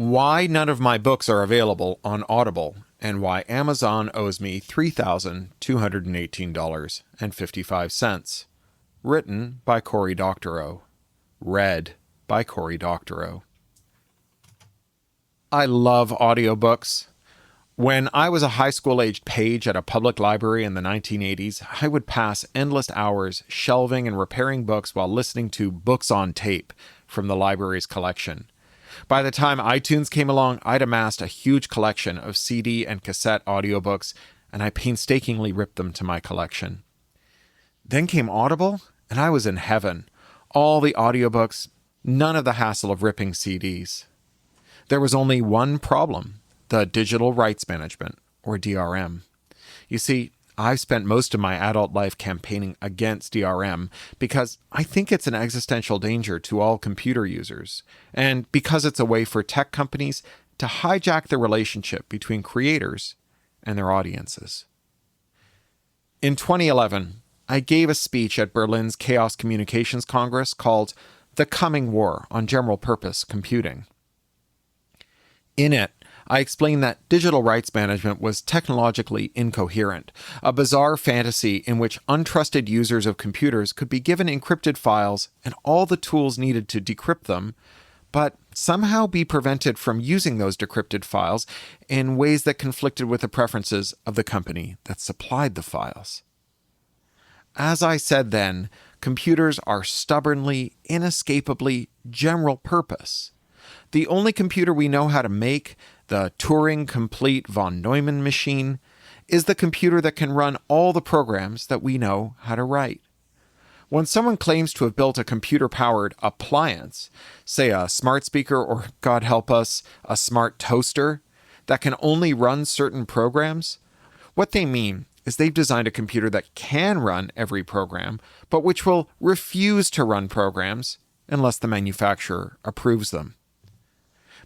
Why none of my books are available on Audible, and why Amazon owes me $3,218.55. Written by Cory Doctorow. Read by Cory Doctorow. I love audiobooks. When I was a high school-aged page at a public library in the 1980s, I would pass endless hours shelving and repairing books while listening to books on tape from the library's collection. By the time iTunes came along, I'd amassed a huge collection of CD and cassette audiobooks, and I painstakingly ripped them to my collection. Then came Audible, and I was in heaven. All the audiobooks, none of the hassle of ripping CDs. There was only one problem: the digital rights management, or DRM. You see, I've spent most of my adult life campaigning against DRM because I think it's an existential danger to all computer users, and because it's a way for tech companies to hijack the relationship between creators and their audiences. In 2011, I gave a speech at Berlin's Chaos Communications Congress called The Coming War on General Purpose Computing. In it, I explained that digital rights management was technologically incoherent, a bizarre fantasy in which untrusted users of computers could be given encrypted files and all the tools needed to decrypt them, but somehow be prevented from using those decrypted files in ways that conflicted with the preferences of the company that supplied the files. As I said then, computers are stubbornly, inescapably general purpose. The only computer we know how to make, the Turing-complete von Neumann machine, is the computer that can run all the programs that we know how to write. When someone claims to have built a computer-powered appliance, say a smart speaker or, God help us, a smart toaster, that can only run certain programs, what they mean is they've designed a computer that can run every program, but which will refuse to run programs unless the manufacturer approves them.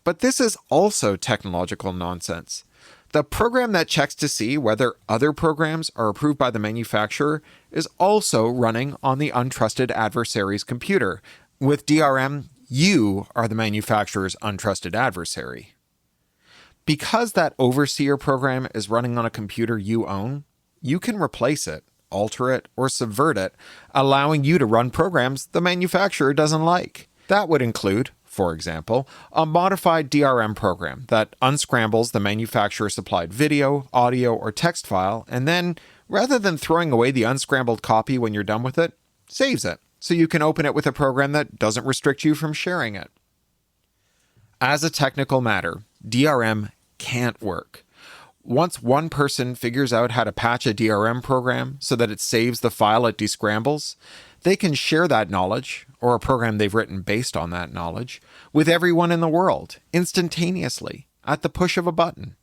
But this is also technological nonsense. The program that checks to see whether other programs are approved by the manufacturer is also running on the untrusted adversary's computer. With DRM, you are the manufacturer's untrusted adversary. Because that overseer program is running on a computer you own, you can replace it, alter it, or subvert it, allowing you to run programs the manufacturer doesn't like. That would include, for example, a modified DRM program that unscrambles the manufacturer-supplied video, audio, or text file, and then, rather than throwing away the unscrambled copy when you're done with it, saves it, so you can open it with a program that doesn't restrict you from sharing it. As a technical matter, DRM can't work. Once one person figures out how to patch a DRM program so that it saves the file it descrambles, they can share that knowledge, or a program they've written based on that knowledge, with everyone in the world, instantaneously, at the push of a button.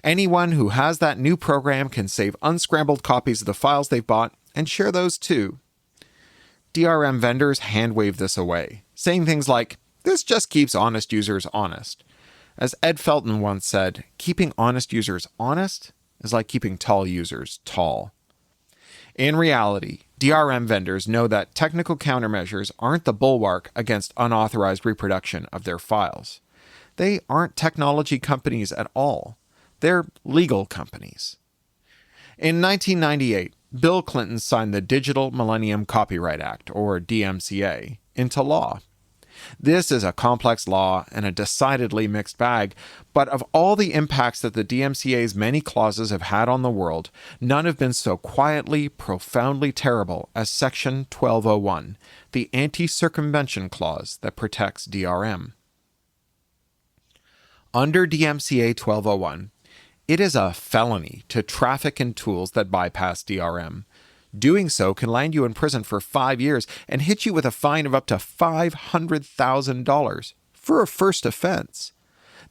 Anyone who has that new program can save unscrambled copies of the files they've bought and share those too. DRM vendors hand-wave this away, saying things like, "This just keeps honest users honest." As Ed Felton once said, keeping honest users honest is like keeping tall users tall. In reality, DRM vendors know that technical countermeasures aren't the bulwark against unauthorized reproduction of their files. They aren't technology companies at all. They're legal companies. In 1998, Bill Clinton signed the Digital Millennium Copyright Act, or DMCA, into law. This is a complex law and a decidedly mixed bag, but of all the impacts that the DMCA's many clauses have had on the world, none have been so quietly, profoundly terrible as Section 1201, the anti-circumvention clause that protects DRM. Under DMCA 1201, it is a felony to traffic in tools that bypass DRM. Doing so can land you in prison for 5 years and hit you with a fine of up to $500,000 for a first offense.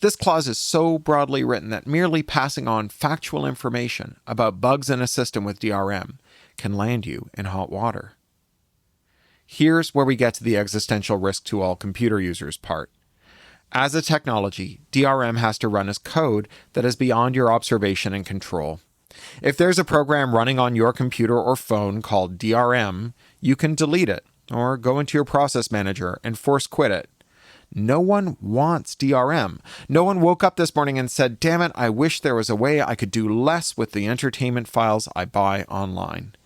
This clause is so broadly written that merely passing on factual information about bugs in a system with DRM can land you in hot water. Here's where we get to the existential risk to all computer users part. As a technology, DRM has to run as code that is beyond your observation and control. If there's a program running on your computer or phone called DRM, you can delete it or go into your process manager and force quit it. No one wants DRM. No one woke up this morning and said, damn it, I wish there was a way I could do less with the entertainment files I buy online.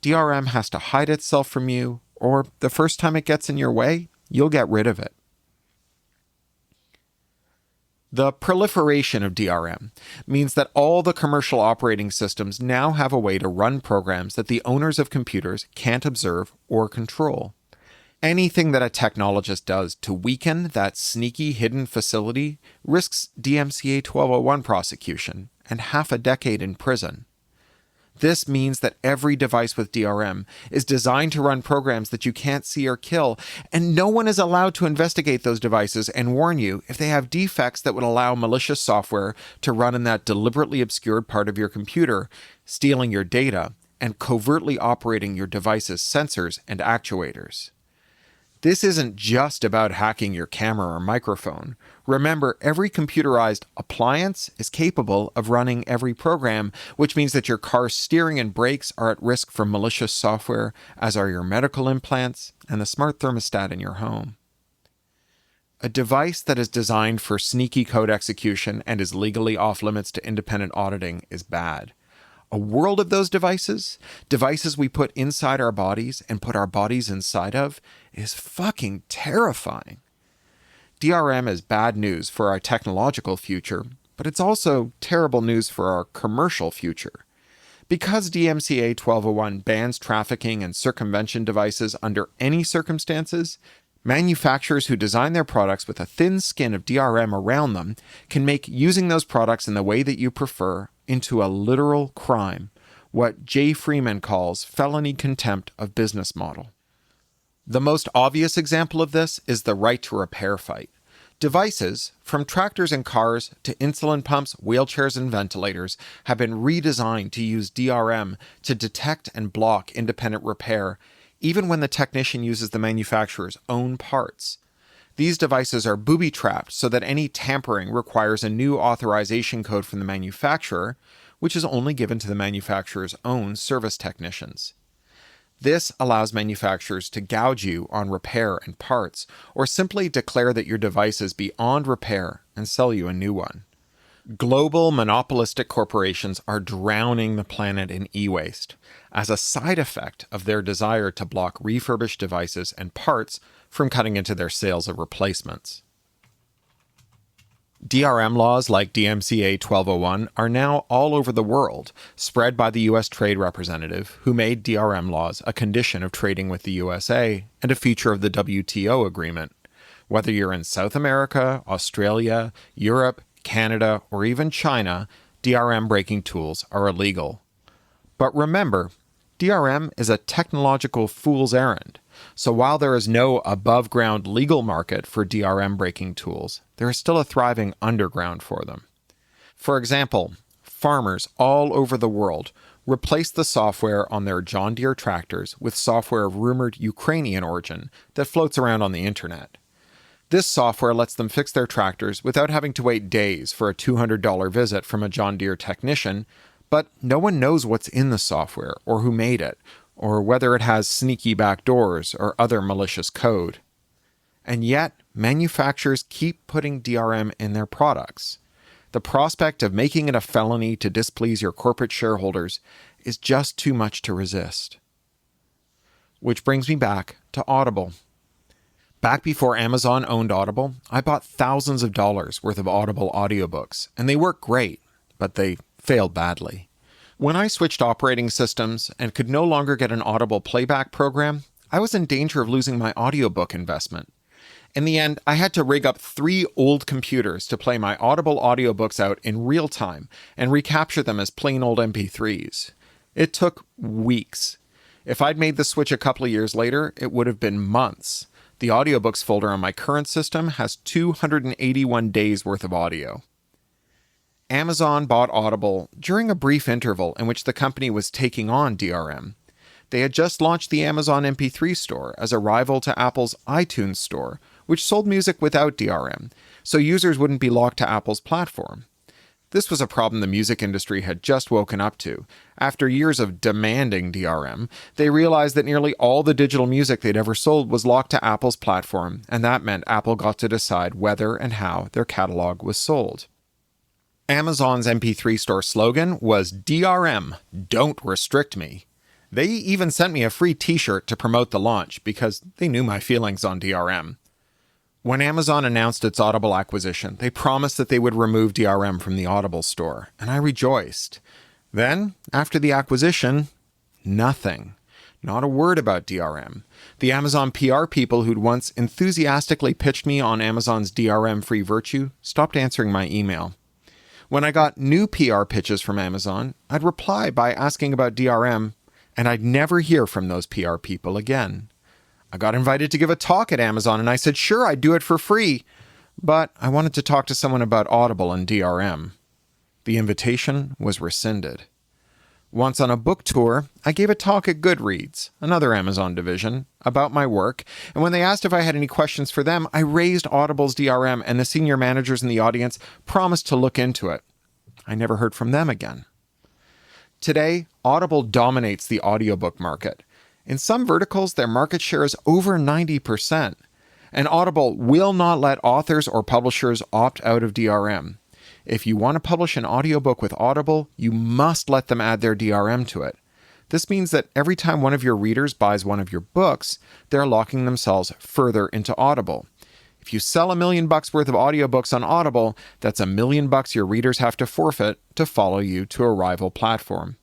DRM has to hide itself from you, or the first time it gets in your way, you'll get rid of it. The proliferation of DRM means that all the commercial operating systems now have a way to run programs that the owners of computers can't observe or control. Anything that a technologist does to weaken that sneaky hidden facility risks DMCA 1201 prosecution and half a decade in prison. This means that every device with DRM is designed to run programs that you can't see or kill, and no one is allowed to investigate those devices and warn you if they have defects that would allow malicious software to run in that deliberately obscured part of your computer, stealing your data, and covertly operating your device's sensors and actuators. This isn't just about hacking your camera or microphone. Remember, every computerized appliance is capable of running every program, which means that your car's steering and brakes are at risk from malicious software, as are your medical implants and the smart thermostat in your home. A device that is designed for sneaky code execution and is legally off limits to independent auditing is bad. A world of those devices we put inside our bodies and put our bodies inside of, is fucking terrifying. DRM is bad news for our technological future, but it's also terrible news for our commercial future. Because DMCA 1201 bans trafficking and circumvention devices under any circumstances, manufacturers who design their products with a thin skin of DRM around them can make using those products in the way that you prefer into a literal crime, what Jay Freeman calls felony contempt of business model. The most obvious example of this is the right to repair fight. Devices, from tractors and cars to insulin pumps, wheelchairs, and ventilators, have been redesigned to use DRM to detect and block independent repair, even when the technician uses the manufacturer's own parts. These devices are booby-trapped so that any tampering requires a new authorization code from the manufacturer, which is only given to the manufacturer's own service technicians. This allows manufacturers to gouge you on repair and parts, or simply declare that your device is beyond repair and sell you a new one. Global monopolistic corporations are drowning the planet in e-waste as a side effect of their desire to block refurbished devices and parts from cutting into their sales of replacements. DRM laws like DMCA 1201 are now all over the world, spread by the U.S. Trade Representative, who made DRM laws a condition of trading with the USA and a feature of the WTO agreement. Whether you're in South America, Australia, Europe, Canada, or even China, DRM breaking tools are illegal. But remember, DRM is a technological fool's errand. So while there is no above-ground legal market for DRM breaking tools, there is still a thriving underground for them. For example, farmers all over the world replace the software on their John Deere tractors with software of rumored Ukrainian origin that floats around on the internet. This software lets them fix their tractors without having to wait days for a $200 visit from a John Deere technician, but no one knows what's in the software or who made it, or whether it has sneaky backdoors or other malicious code. And yet, manufacturers keep putting DRM in their products. The prospect of making it a felony to displease your corporate shareholders is just too much to resist. Which brings me back to Audible. Back before Amazon owned Audible, I bought thousands of dollars worth of Audible audiobooks, and they work great, but they failed badly. When I switched operating systems and could no longer get an Audible playback program, I was in danger of losing my audiobook investment. In the end, I had to rig up 3 old computers to play my Audible audiobooks out in real time and recapture them as plain old MP3s. It took weeks. If I'd made the switch a couple of years later, it would have been months. The audiobooks folder on my current system has 281 days worth of audio. Amazon bought Audible during a brief interval in which the company was taking on DRM. They had just launched the Amazon MP3 store as a rival to Apple's iTunes store, which sold music without DRM, so users wouldn't be locked to Apple's platform. This was a problem the music industry had just woken up to. After years of demanding DRM, they realized that nearly all the digital music they'd ever sold was locked to Apple's platform, and that meant Apple got to decide whether and how their catalog was sold. Amazon's MP3 store slogan was DRM, don't restrict me. They even sent me a free t-shirt to promote the launch because they knew my feelings on DRM. When Amazon announced its Audible acquisition, they promised that they would remove DRM from the Audible store, and I rejoiced. Then, after the acquisition, nothing. Not a word about DRM. The Amazon PR people who'd once enthusiastically pitched me on Amazon's DRM-free virtue stopped answering my email. When I got new PR pitches from Amazon, I'd reply by asking about DRM, and I'd never hear from those PR people again. I got invited to give a talk at Amazon, and I said, sure, I'd do it for free, but I wanted to talk to someone about Audible and DRM. The invitation was rescinded. Once on a book tour, I gave a talk at Goodreads, another Amazon division, about my work, and when they asked if I had any questions for them, I raised Audible's DRM, and the senior managers in the audience promised to look into it. I never heard from them again. Today, Audible dominates the audiobook market. In some verticals, their market share is over 90%, and Audible will not let authors or publishers opt out of DRM. If you want to publish an audiobook with Audible, you must let them add their DRM to it. This means that every time one of your readers buys one of your books, they're locking themselves further into Audible. If you sell $1 million worth of audiobooks on Audible, that's $1 million your readers have to forfeit to follow you to a rival platform.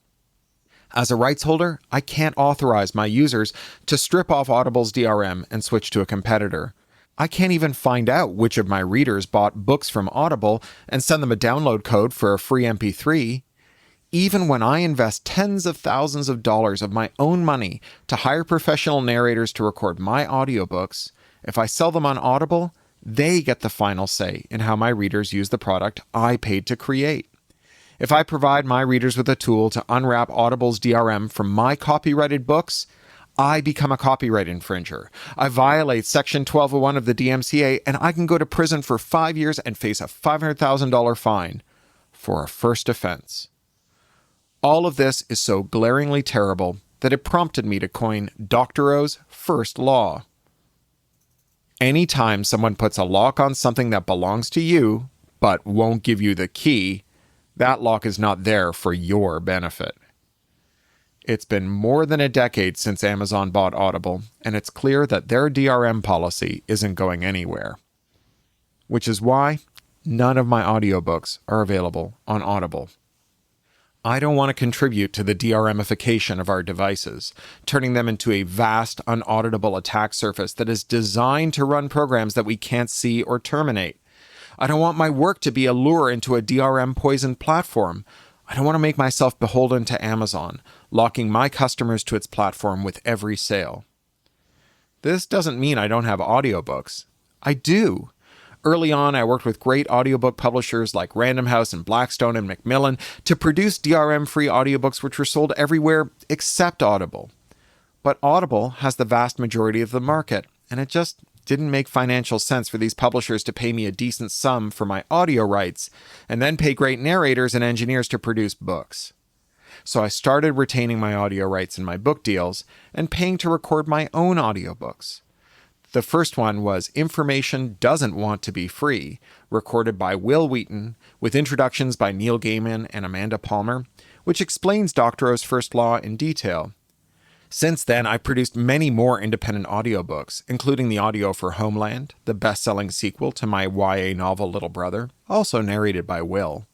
As a rights holder, I can't authorize my users to strip off Audible's DRM and switch to a competitor. I can't even find out which of my readers bought books from Audible and send them a download code for a free MP3. Even when I invest tens of thousands of dollars of my own money to hire professional narrators to record my audiobooks, if I sell them on Audible, they get the final say in how my readers use the product I paid to create. If I provide my readers with a tool to unwrap Audible's DRM from my copyrighted books, I become a copyright infringer. I violate Section 1201 of the DMCA, and I can go to prison for 5 years and face a $500,000 fine for a first offense. All of this is so glaringly terrible that it prompted me to coin Doctorow's first law. Anytime someone puts a lock on something that belongs to you, but won't give you the key, that lock is not there for your benefit. It's been more than a decade since Amazon bought Audible, and it's clear that their DRM policy isn't going anywhere. Which is why none of my audiobooks are available on Audible. I don't want to contribute to the DRMification of our devices, turning them into a vast, unauditable attack surface that is designed to run programs that we can't see or terminate. I don't want my work to be a lure into a DRM-poisoned platform. I don't want to make myself beholden to Amazon, locking my customers to its platform with every sale. This doesn't mean I don't have audiobooks. I do. Early on, I worked with great audiobook publishers like Random House and Blackstone and Macmillan to produce DRM-free audiobooks which were sold everywhere except Audible. But Audible has the vast majority of the market, and it just didn't make financial sense for these publishers to pay me a decent sum for my audio rights and then pay great narrators and engineers to produce books. So I started retaining my audio rights in my book deals and paying to record my own audiobooks. The first one was Information Doesn't Want to Be Free, recorded by Will Wheaton, with introductions by Neil Gaiman and Amanda Palmer, which explains Doctorow's first law in detail. Since then, I've produced many more independent audiobooks, including the audio for Homeland, the best-selling sequel to my YA novel Little Brother, also narrated by Will.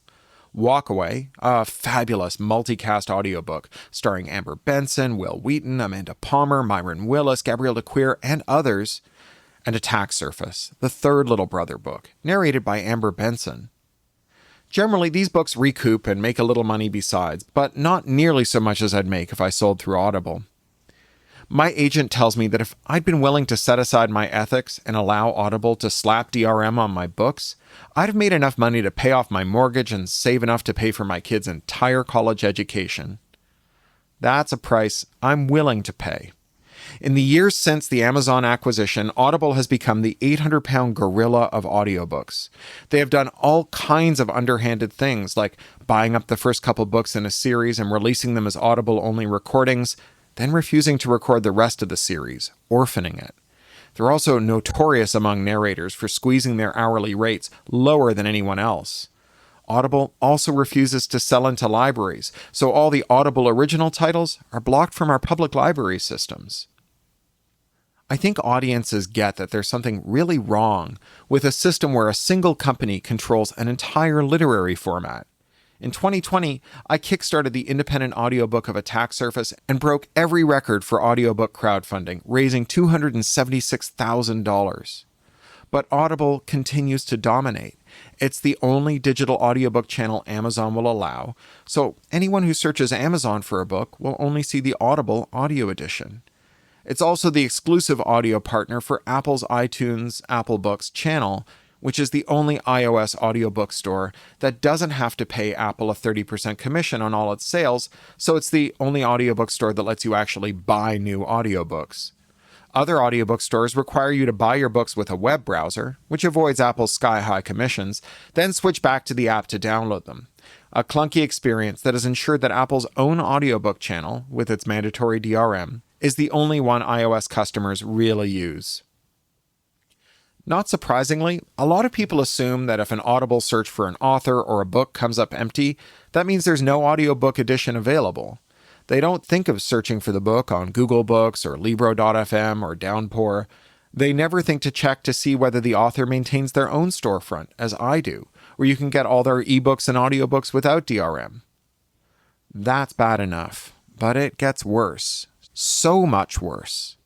Walkaway, a fabulous multicast audiobook starring Amber Benson, Will Wheaton, Amanda Palmer, Myron Willis, Gabrielle DeQueer, and others. And Attack Surface, the third Little Brother book, narrated by Amber Benson. Generally, these books recoup and make a little money besides, but not nearly so much as I'd make if I sold through Audible. My agent tells me that if I'd been willing to set aside my ethics and allow Audible to slap DRM on my books, I'd have made enough money to pay off my mortgage and save enough to pay for my kids' entire college education. That's a price I'm willing to pay. In the years since the Amazon acquisition, Audible has become the 800-pound gorilla of audiobooks. They have done all kinds of underhanded things, like buying up the first couple books in a series and releasing them as Audible-only recordings, then refusing to record the rest of the series, orphaning it. They're also notorious among narrators for squeezing their hourly rates lower than anyone else. Audible also refuses to sell into libraries, so all the Audible original titles are blocked from our public library systems. I think audiences get that there's something really wrong with a system where a single company controls an entire literary format. In 2020, I kickstarted the independent audiobook of Attack Surface and broke every record for audiobook crowdfunding, raising $276,000. But Audible continues to dominate. It's the only digital audiobook channel Amazon will allow, so anyone who searches Amazon for a book will only see the Audible audio edition. It's also the exclusive audio partner for Apple's iTunes Apple Books channel, which is the only iOS audiobook store that doesn't have to pay Apple a 30% commission on all its sales, so it's the only audiobook store that lets you actually buy new audiobooks. Other audiobook stores require you to buy your books with a web browser, which avoids Apple's sky-high commissions, then switch back to the app to download them. A clunky experience that has ensured that Apple's own audiobook channel, with its mandatory DRM, is the only one iOS customers really use. Not surprisingly, a lot of people assume that if an Audible search for an author or a book comes up empty, that means there's no audiobook edition available. They don't think of searching for the book on Google Books or Libro.fm or Downpour. They never think to check to see whether the author maintains their own storefront, as I do, where you can get all their ebooks and audiobooks without DRM. That's bad enough, but it gets worse. So much worse.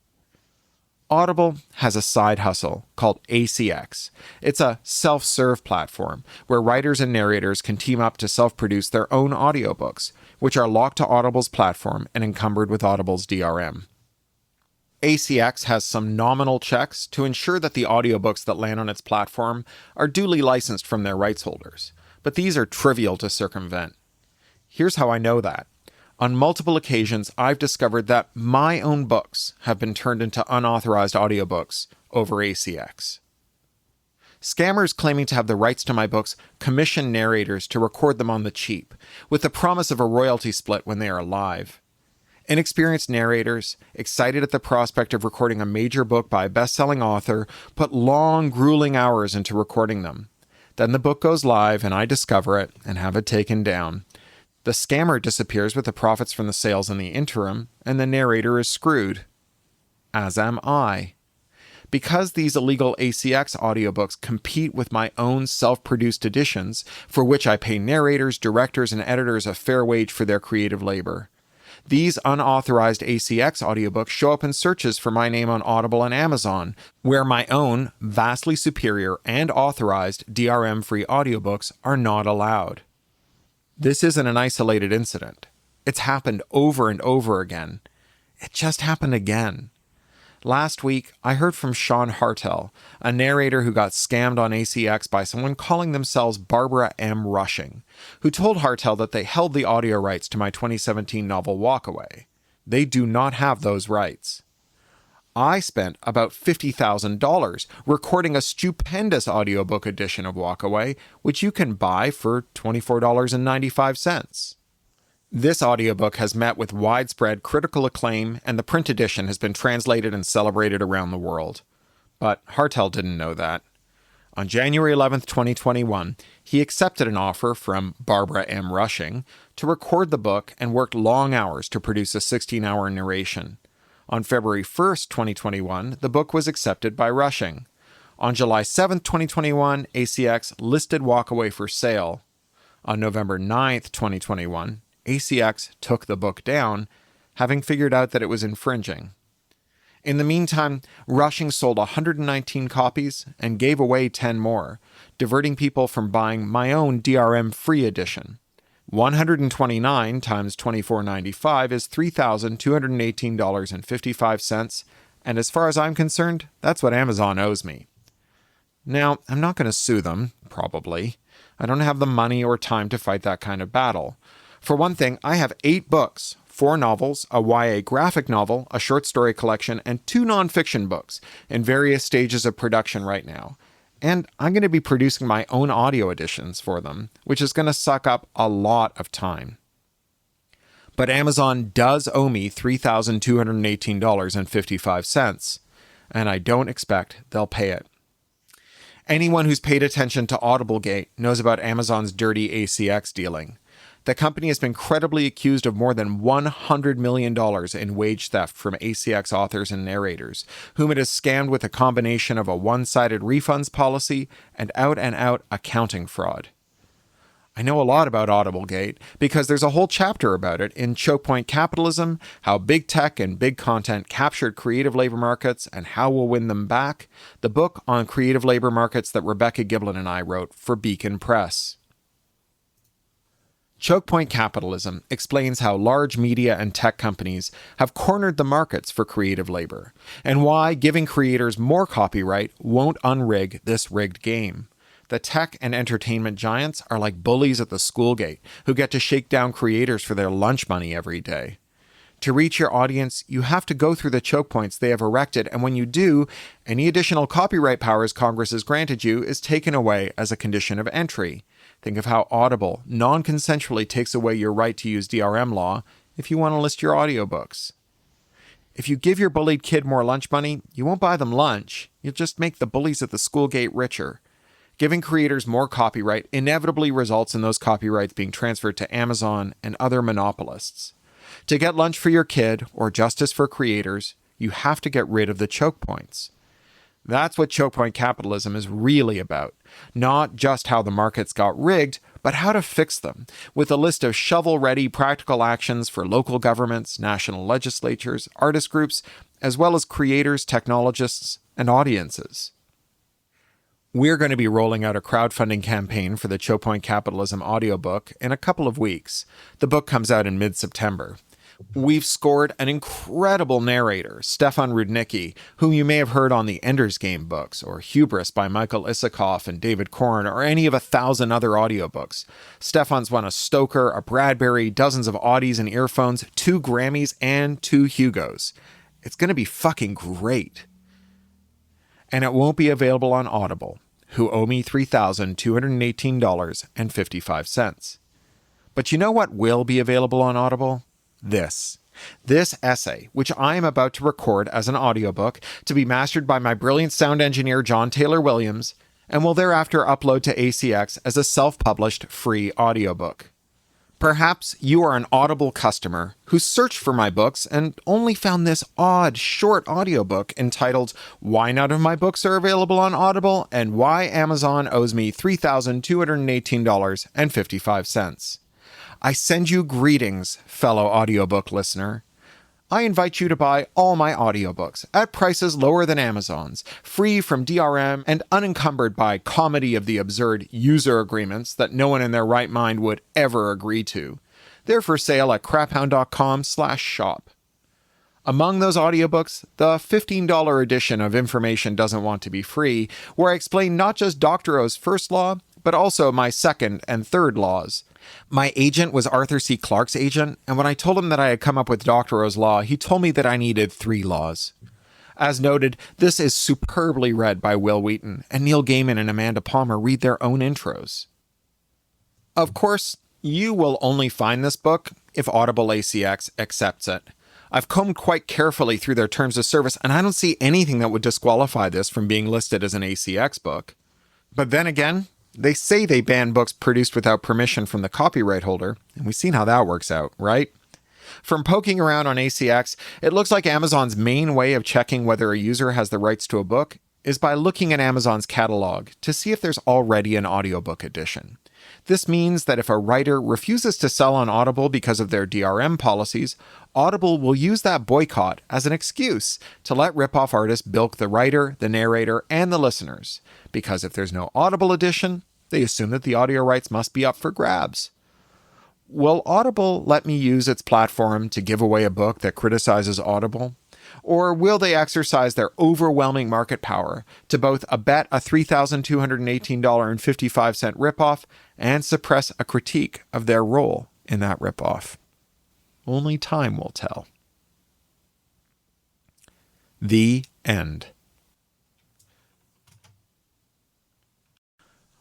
Audible has a side hustle called ACX. It's a self-serve platform where writers and narrators can team up to self-produce their own audiobooks, which are locked to Audible's platform and encumbered with Audible's DRM. ACX has some nominal checks to ensure that the audiobooks that land on its platform are duly licensed from their rights holders, but these are trivial to circumvent. Here's how I know that. On multiple occasions, I've discovered that my own books have been turned into unauthorized audiobooks over ACX. Scammers claiming to have the rights to my books commission narrators to record them on the cheap, with the promise of a royalty split when they are live. Inexperienced narrators, excited at the prospect of recording a major book by a best-selling author, put long, grueling hours into recording them. Then the book goes live and I discover it and have it taken down. The scammer disappears with the profits from the sales in the interim, and the narrator is screwed. As am I. Because these illegal ACX audiobooks compete with my own self-produced editions, for which I pay narrators, directors, and editors a fair wage for their creative labor. These unauthorized ACX audiobooks show up in searches for my name on Audible and Amazon, where my own, vastly superior and authorized DRM-free audiobooks are not allowed. This isn't an isolated incident. It's happened over and over again. It just happened again. Last week, I heard from Sean Hartel, a narrator who got scammed on ACX by someone calling themselves Barbara M. Rushing, who told Hartel that they held the audio rights to my 2017 novel Walkaway. They do not have those rights. I spent about $50,000 recording a stupendous audiobook edition of Walkaway, which you can buy for $24.95. This audiobook has met with widespread critical acclaim, and the print edition has been translated and celebrated around the world. But Hartel didn't know that. On January 11, 2021, he accepted an offer from Barbara M. Rushing to record the book and worked long hours to produce a 16-hour narration. On February 1st, 2021, the book was accepted by Rushing. On July 7th, 2021, ACX listed Walkaway for sale. On November 9th, 2021, ACX took the book down, having figured out that it was infringing. In the meantime, Rushing sold 119 copies and gave away 10 more, diverting people from buying my own DRM-free edition. 129 times $24.95 is $3,218.55, and as far as I'm concerned, that's what Amazon owes me. Now, I'm not going to sue them, probably. I don't have the money or time to fight that kind of battle. For one thing, I have 8 books, 4 novels, a YA graphic novel, a short story collection, and 2 nonfiction books in various stages of production right now. And I'm going to be producing my own audio editions for them, which is going to suck up a lot of time. But Amazon does owe me $3,218.55, and I don't expect they'll pay it. Anyone who's paid attention to Audiblegate knows about Amazon's dirty ACX dealing. The company has been credibly accused of more than $100 million in wage theft from ACX authors and narrators, whom it has scammed with a combination of a one-sided refunds policy and out-and-out accounting fraud. I know a lot about Audiblegate because there's a whole chapter about it in Choke Point Capitalism, How Big Tech and Big Content Captured Creative Labor Markets and How We'll Win Them Back, the book on creative labor markets that Rebecca Giblin and I wrote for Beacon Press. Choke Point Capitalism explains how large media and tech companies have cornered the markets for creative labor, and why giving creators more copyright won't unrig this rigged game. The tech and entertainment giants are like bullies at the school gate who get to shake down creators for their lunch money every day. To reach your audience, you have to go through the choke points they have erected, and when you do, any additional copyright powers Congress has granted you is taken away as a condition of entry. Think of how Audible non-consensually takes away your right to use DRM law if you want to list your audiobooks. If you give your bullied kid more lunch money, you won't buy them lunch. You'll just make the bullies at the school gate richer. Giving creators more copyright inevitably results in those copyrights being transferred to Amazon and other monopolists. To get lunch for your kid, or justice for creators, you have to get rid of the choke points. That's what choke point capitalism is really about. Not just how the markets got rigged, but how to fix them, with a list of shovel-ready practical actions for local governments, national legislatures, artist groups, as well as creators, technologists, and audiences. We're going to be rolling out a crowdfunding campaign for the Choke Point Capitalism audiobook in a couple of weeks. The book comes out in mid-September. We've scored an incredible narrator, Stefan Rudnicki, whom you may have heard on the Ender's Game books, or Hubris by Michael Isikoff and David Korn, or any of 1,000 other audiobooks. Stefan's won a Stoker, a Bradbury, dozens of Audies and earphones, 2 Grammys, and 2 Hugos. It's going to be fucking great. And it won't be available on Audible, who owe me $3,218.55. But you know what will be available on Audible? This essay, which I am about to record as an audiobook to be mastered by my brilliant sound engineer John Taylor Williams, and will thereafter upload to ACX as a self-published free audiobook. Perhaps you are an Audible customer who searched for my books and only found this odd, short audiobook entitled Why None of My Books Are Available on Audible and Why Amazon Owes Me $3,218.55. I send you greetings, fellow audiobook listener. I invite you to buy all my audiobooks at prices lower than Amazon's, free from DRM and unencumbered by comedy of the absurd user agreements that no one in their right mind would ever agree to. They're for sale at craphound.com/shop. Among those audiobooks, the $15 edition of Information Doesn't Want to Be Free, where I explain not just Doctorow's first law, but also my second and third laws. My agent was Arthur C. Clarke's agent, and when I told him that I had come up with Doctorow's law, he told me that I needed 3 laws. As noted, this is superbly read by Will Wheaton, and Neil Gaiman and Amanda Palmer read their own intros. Of course, you will only find this book if Audible ACX accepts it. I've combed quite carefully through their terms of service, and I don't see anything that would disqualify this from being listed as an ACX book. But then again, they say they ban books produced without permission from the copyright holder, and we've seen how that works out, right? From poking around on ACX, it looks like Amazon's main way of checking whether a user has the rights to a book is by looking at Amazon's catalog to see if there's already an audiobook edition. This means that if a writer refuses to sell on Audible because of their DRM policies, Audible will use that boycott as an excuse to let ripoff artists bilk the writer, the narrator, and the listeners. Because if there's no Audible edition, they assume that the audio rights must be up for grabs. Will Audible let me use its platform to give away a book that criticizes Audible? Or will they exercise their overwhelming market power to both abet a $3,218.55 ripoff and suppress a critique of their role in that ripoff? Only time will tell. The end.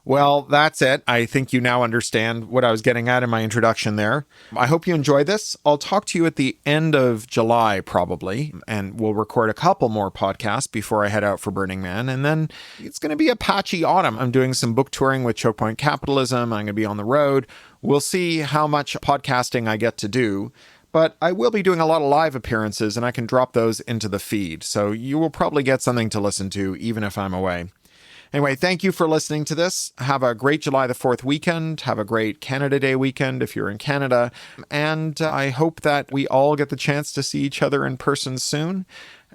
Well, that's it. I think you now understand what I was getting at in my introduction there. I hope you enjoy this. I'll talk to you at the end of July, probably, and we'll record a couple more podcasts before I head out for Burning Man. And then it's going to be a patchy autumn. I'm doing some book touring with Choke Point Capitalism. I'm going to be on the road. We'll see how much podcasting I get to do. But I will be doing a lot of live appearances, and I can drop those into the feed. So you will probably get something to listen to, even if I'm away. Anyway, thank you for listening to this. Have a great July the 4th weekend. Have a great Canada Day weekend if you're in Canada. And I hope that we all get the chance to see each other in person soon,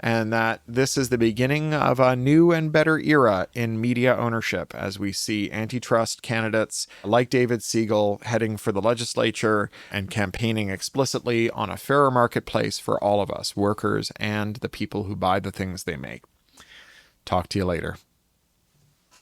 and that this is the beginning of a new and better era in media ownership as we see antitrust candidates like David Siegel heading for the legislature and campaigning explicitly on a fairer marketplace for all of us, workers and the people who buy the things they make. Talk to you later.